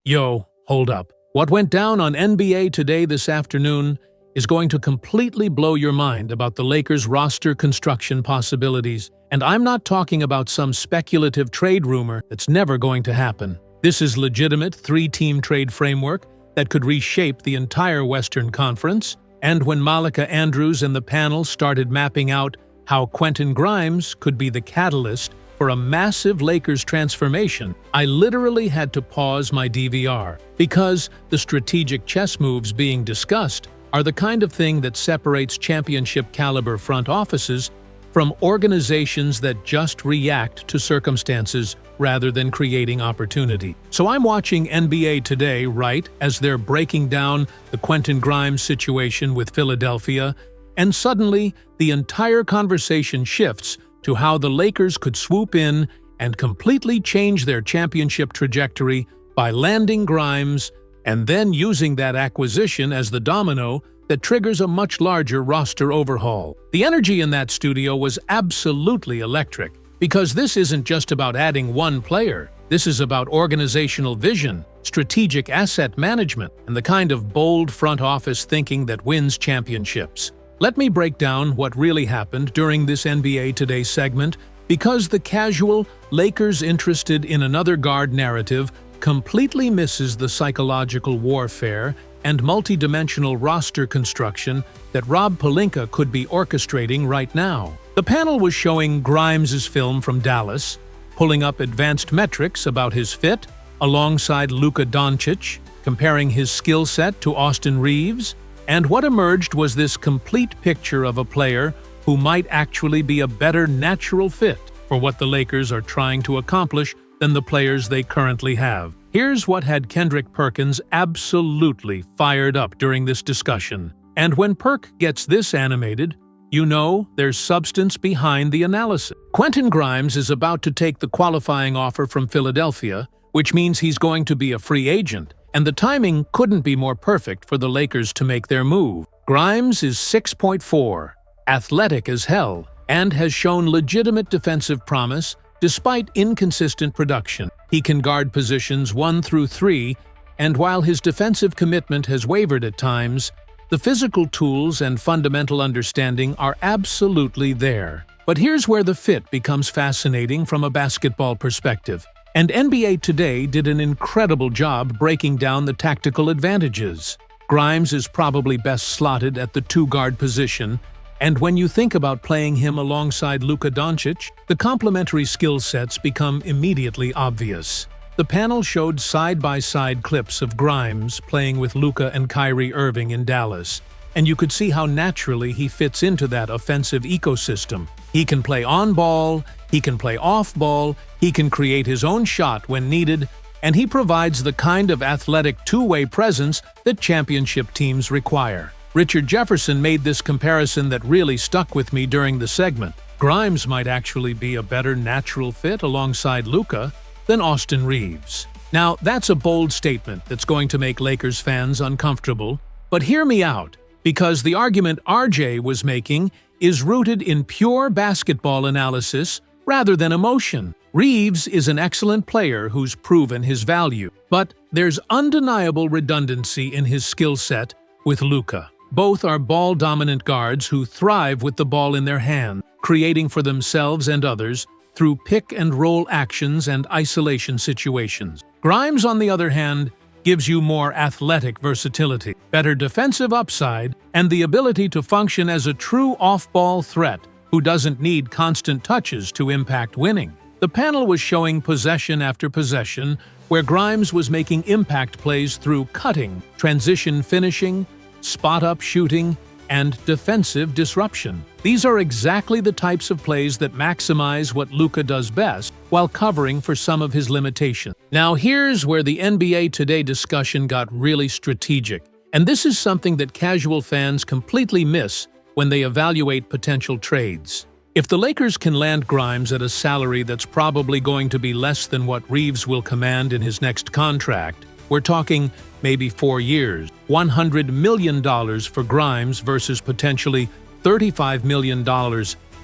Yo, hold up. What went down on NBA Today this afternoon is going to completely blow your mind about the Lakers' roster construction possibilities. And I'm not talking about some speculative trade rumor that's never going to happen. This is legitimate three-team trade framework that could reshape the entire Western Conference. And when Malika Andrews and the panel started mapping out how Quentin Grimes could be the catalyst for a massive Lakers transformation, I literally had to pause my DVR, because the strategic chess moves being discussed are the kind of thing that separates championship-caliber front offices from organizations that just react to circumstances rather than creating opportunity. So I'm watching NBA Today right as they're breaking down the Quentin Grimes situation with Philadelphia, and suddenly the entire conversation shifts to how the Lakers could swoop in and completely change their championship trajectory by landing Grimes and then using that acquisition as the domino that triggers a much larger roster overhaul. The energy in that studio was absolutely electric, because this isn't just about adding one player. This is about organizational vision, strategic asset management, and the kind of bold front office thinking that wins championships. Let me break down what really happened during this NBA Today segment, because the casual Lakers interested in another guard narrative completely misses the psychological warfare and multi-dimensional roster construction that Rob Pelinka could be orchestrating right now. The panel was showing Grimes' film from Dallas, pulling up advanced metrics about his fit, alongside Luka Doncic, comparing his skill set to Austin Reeves, and what emerged was this complete picture of a player who might actually be a better natural fit for what the Lakers are trying to accomplish than the players they currently have. Here's what had Kendrick Perkins absolutely fired up during this discussion. And when Perk gets this animated, you know there's substance behind the analysis. Quentin Grimes is about to take the qualifying offer from Philadelphia, which means he's going to be a free agent, and the timing couldn't be more perfect for the Lakers to make their move. Grimes is 6'4", athletic as hell, and has shown legitimate defensive promise despite inconsistent production. He can guard positions 1 through 3, and while his defensive commitment has wavered at times, the physical tools and fundamental understanding are absolutely there. But here's where the fit becomes fascinating from a basketball perspective. And NBA Today did an incredible job breaking down the tactical advantages. Grimes is probably best slotted at the two-guard position, and when you think about playing him alongside Luka Doncic, the complementary skill sets become immediately obvious. The panel showed side-by-side clips of Grimes playing with Luka and Kyrie Irving in Dallas, and you could see how naturally he fits into that offensive ecosystem. He can play on-ball, he can play off-ball, he can create his own shot when needed, and he provides the kind of athletic two-way presence that championship teams require. Richard Jefferson made this comparison that really stuck with me during the segment. Grimes might actually be a better natural fit alongside Luka than Austin Reeves. Now, that's a bold statement that's going to make Lakers fans uncomfortable, but hear me out, because the argument RJ was making is rooted in pure basketball analysis rather than emotion. Reeves is an excellent player who's proven his value, but there's undeniable redundancy in his skill set with Luka. Both are ball-dominant guards who thrive with the ball in their hand, creating for themselves and others through pick-and-roll actions and isolation situations. Grimes, on the other hand, gives you more athletic versatility, better defensive upside, and the ability to function as a true off-ball threat who doesn't need constant touches to impact winning. The panel was showing possession after possession where Grimes was making impact plays through cutting, transition finishing, spot-up shooting, and defensive disruption. These are exactly the types of plays that maximize what Luka does best while covering for some of his limitations. Now here's where the NBA Today discussion got really strategic, and this is something that casual fans completely miss when they evaluate potential trades. If the Lakers can land Grimes at a salary that's probably going to be less than what Reeves will command in his next contract, we're talking maybe 4 years, $100 million for Grimes versus potentially $35 million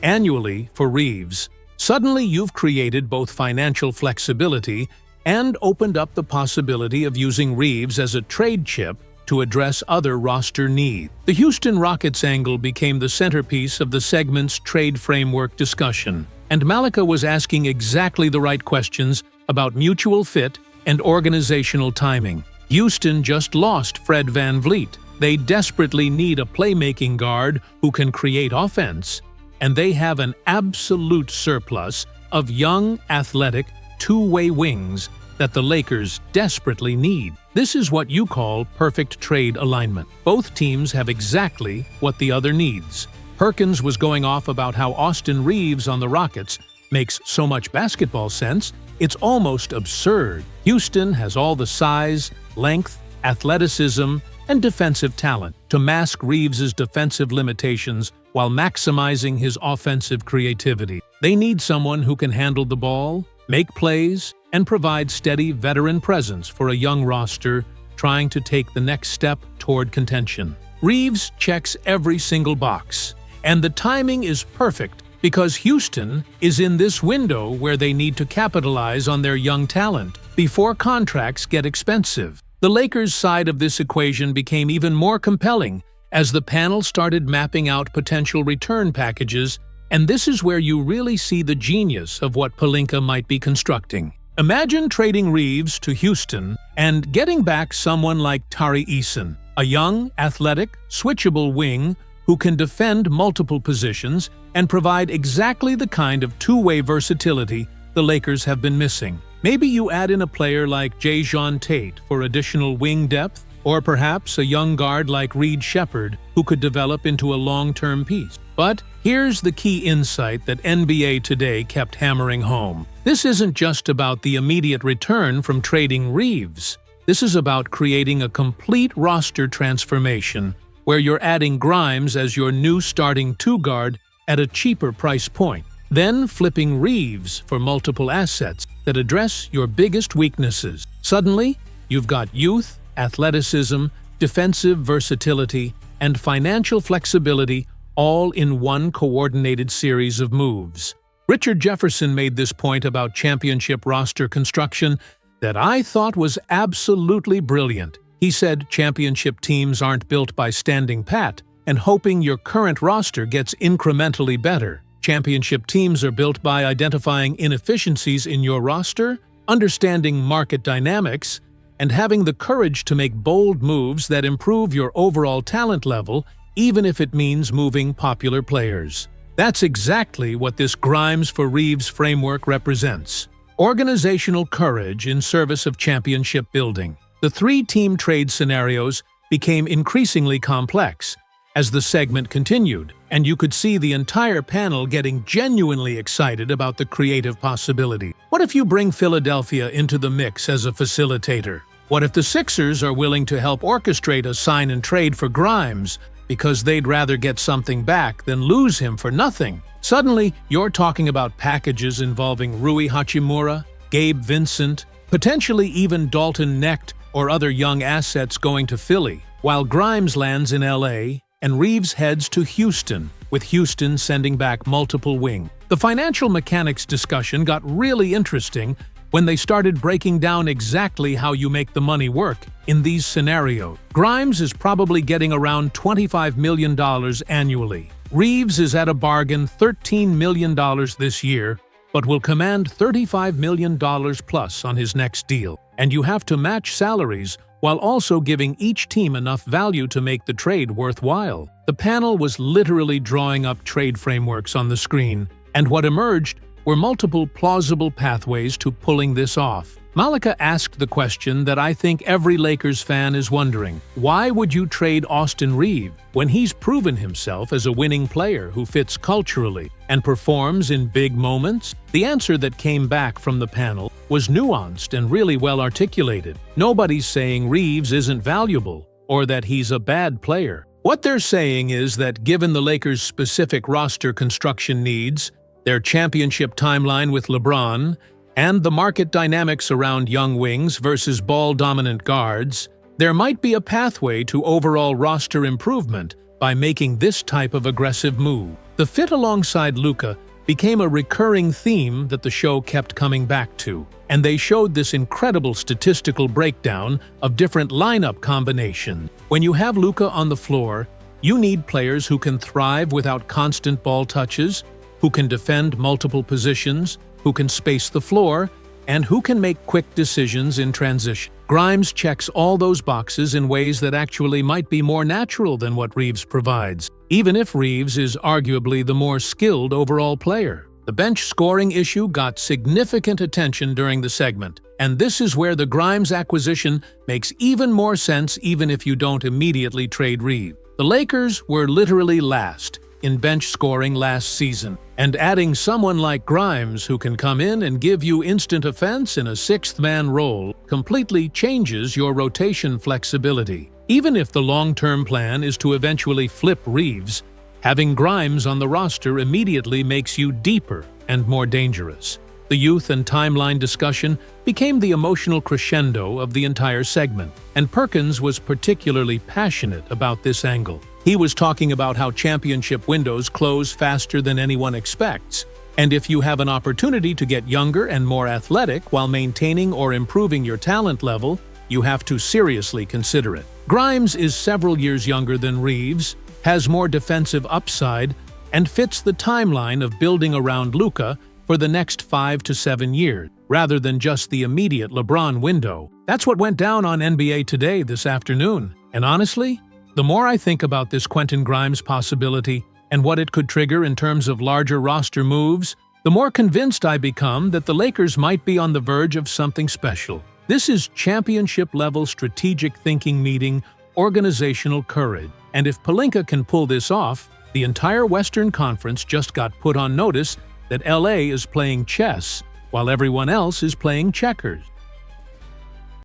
annually for Reeves. Suddenly you've created both financial flexibility and opened up the possibility of using Reeves as a trade chip to address other roster needs. The Houston Rockets angle became the centerpiece of the segment's trade framework discussion, and Malika was asking exactly the right questions about mutual fit and organizational timing. Houston just lost Fred VanVleet. They desperately need a playmaking guard who can create offense, and they have an absolute surplus of young, athletic, two-way wings that the Lakers desperately need. This is what you call perfect trade alignment. Both teams have exactly what the other needs. Perkins was going off about how Austin Reeves on the Rockets makes so much basketball sense, it's almost absurd. Houston has all the size, length, athleticism, and defensive talent to mask Reeves's defensive limitations while maximizing his offensive creativity. They need someone who can handle the ball, make plays, and provide steady veteran presence for a young roster trying to take the next step toward contention. Reeves checks every single box, and the timing is perfect because Houston is in this window where they need to capitalize on their young talent before contracts get expensive. The Lakers' side of this equation became even more compelling as the panel started mapping out potential return packages, and this is where you really see the genius of what Pelinka might be constructing. Imagine trading Reeves to Houston and getting back someone like Tari Eason, a young, athletic, switchable wing who can defend multiple positions and provide exactly the kind of two-way versatility the Lakers have been missing. Maybe you add in a player like Jae'Sean Tate for additional wing depth, or perhaps a young guard like Reed Shepherd who could develop into a long-term piece. But here's the key insight that NBA Today kept hammering home. This isn't just about the immediate return from trading Reeves. This is about creating a complete roster transformation where you're adding Grimes as your new starting two-guard at a cheaper price point, then flipping Reeves for multiple assets that address your biggest weaknesses. Suddenly, you've got youth, athleticism, defensive versatility, and financial flexibility all in one coordinated series of moves. Richard Jefferson made this point about championship roster construction that I thought was absolutely brilliant. He said championship teams aren't built by standing pat and hoping your current roster gets incrementally better. Championship teams are built by identifying inefficiencies in your roster, understanding market dynamics, and having the courage to make bold moves that improve your overall talent level, even if it means moving popular players. That's exactly what this Grimes for Reeves framework represents. Organizational courage in service of championship building. The three-team trade scenarios became increasingly complex as the segment continued, and you could see the entire panel getting genuinely excited about the creative possibility. What if you bring Philadelphia into the mix as a facilitator? What if the Sixers are willing to help orchestrate a sign and trade for Grimes because they'd rather get something back than lose him for nothing? Suddenly, you're talking about packages involving Rui Hachimura, Gabe Vincent, potentially even Dalton Knecht or other young assets going to Philly, while Grimes lands in LA and Reeves heads to Houston, with Houston sending back multiple wings. The financial mechanics discussion got really interesting when they started breaking down exactly how you make the money work in these scenarios. Grimes is probably getting around $25 million annually. Reeves is at a bargain $13 million this year, but will command $35 million plus on his next deal. And you have to match salaries while also giving each team enough value to make the trade worthwhile. The panel was literally drawing up trade frameworks on the screen, and what emerged were multiple plausible pathways to pulling this off. Malika asked the question that I think every Lakers fan is wondering. Why would you trade Austin Reeves when he's proven himself as a winning player who fits culturally and performs in big moments? The answer that came back from the panel was nuanced and really well articulated. Nobody's saying Reeves isn't valuable or that he's a bad player. What they're saying is that given the Lakers' specific roster construction needs, their championship timeline with LeBron, and the market dynamics around young wings versus ball-dominant guards, there might be a pathway to overall roster improvement by making this type of aggressive move. The fit alongside Luka became a recurring theme that the show kept coming back to. And they showed this incredible statistical breakdown of different lineup combinations. When you have Luka on the floor, you need players who can thrive without constant ball touches, who can defend multiple positions, who can space the floor, and who can make quick decisions in transition. Grimes checks all those boxes in ways that actually might be more natural than what Reeves provides, even if Reeves is arguably the more skilled overall player. The bench scoring issue got significant attention during the segment, and this is where the Grimes acquisition makes even more sense even if you don't immediately trade Reeves. The Lakers were literally last in bench scoring last season, and adding someone like Grimes who can come in and give you instant offense in a sixth-man role completely changes your rotation flexibility. Even if the long-term plan is to eventually flip Reeves, having Grimes on the roster immediately makes you deeper and more dangerous. The youth and timeline discussion became the emotional crescendo of the entire segment, and Perkins was particularly passionate about this angle. He was talking about how championship windows close faster than anyone expects, and if you have an opportunity to get younger and more athletic while maintaining or improving your talent level, you have to seriously consider it. Grimes is several years younger than Reeves, has more defensive upside, and fits the timeline of building around Luka for the next 5 to 7 years, rather than just the immediate LeBron window. That's what went down on NBA Today this afternoon, and honestly, the more I think about this Quentin Grimes possibility and what it could trigger in terms of larger roster moves, the more convinced I become that the Lakers might be on the verge of something special. This is championship-level strategic thinking meeting organizational courage, and if Pelinka can pull this off, the entire Western Conference just got put on notice that LA is playing chess while everyone else is playing checkers.